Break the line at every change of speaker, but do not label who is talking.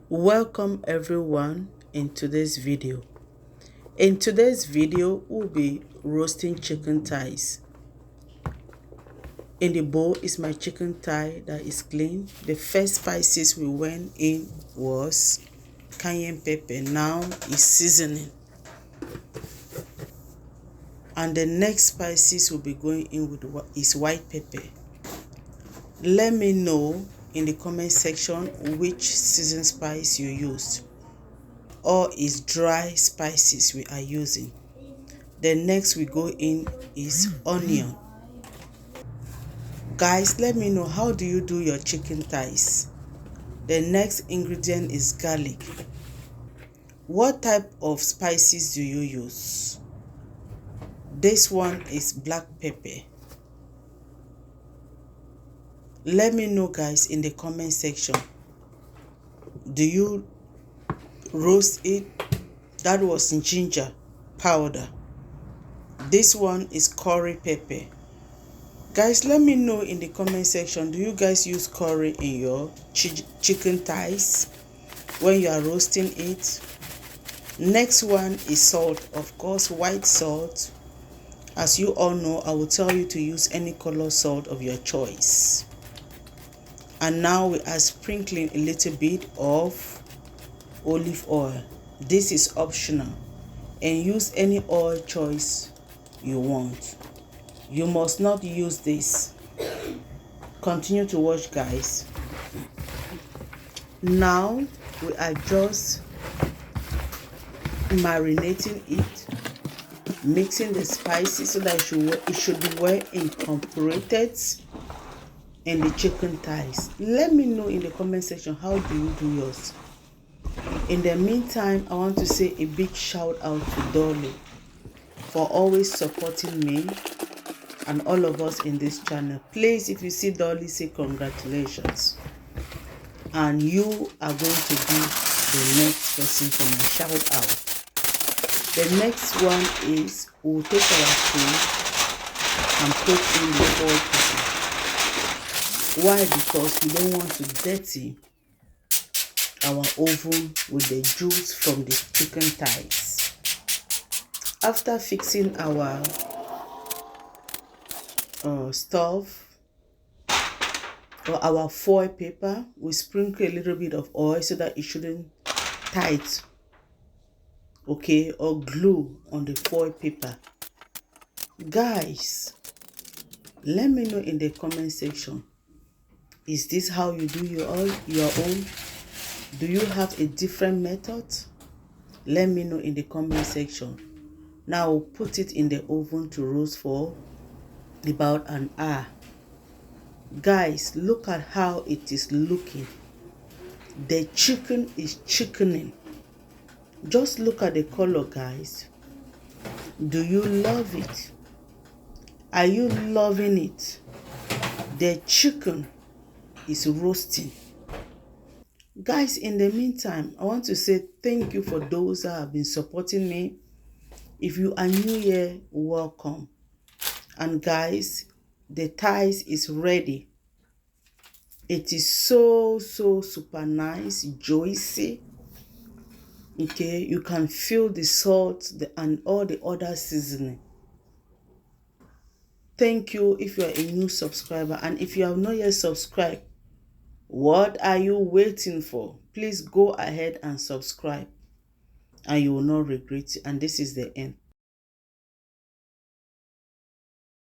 Welcome everyone in today's video. In today's video, we'll be roasting chicken thighs. In the bowl is my chicken thigh that is clean. The first spices we went in was cayenne pepper. Now is seasoning. And the next spices we'll be going in with is white pepper. Let me know in the comment section which season spice you used, or is dry spices we are using. The next we go in is onion. Guys, let me know, how do you do your chicken thighs? The next ingredient is garlic. What type of spices do you use? This one is black pepper. Let me know, guys, in the comment section. Do you roast it? That was ginger powder. This one is curry pepper. Guys, let me know in the comment section, do you guys use curry in your chicken thighs when you are roasting it? Next one is salt. Of course, white salt. As you all know, I will tell you to use any color salt of your choice. And now we are sprinkling a little bit of olive oil. This is optional, and use any oil choice you want. You must not use this. Continue to watch, guys. Now we are just marinating it, mixing the spices so that it should be well incorporated in the chicken thighs. Let me know in the comment section, how do you do yours? In the meantime, I want to say a big shout out to Dolly for always supporting me and all of us in this channel. Please, if you see Dolly, say congratulations. And you are going to be the next person for my shout out. The next one is, we'll take our spoon and put in the foil paper. Why? Because we don't want to dirty our oven with the juice from the chicken thighs. After fixing our stuff or our foil paper, we sprinkle a little bit of oil so that it shouldn't tight, okay, or glue on the foil paper. Guys, let me know in the comment section, is this how you do your own? Do you have a different method? Let me know in the comment section. Now we'll put it in the oven to roast for about an hour. Guys, look at how it is looking. The chicken is chickening. Just look at the color, guys. Do you love it? Are you loving it? The chicken is roasting. Guys, in the meantime, I want to say thank you for those that have been supporting me. If you are new here, welcome. And guys, the thighs is ready. It is so super nice, juicy. Okay, you can feel the salt and all the other seasoning. Thank you if you are a new subscriber, and if you have not yet subscribed, what are you waiting for? Please go ahead and subscribe, and you will not regret it. And this is the end.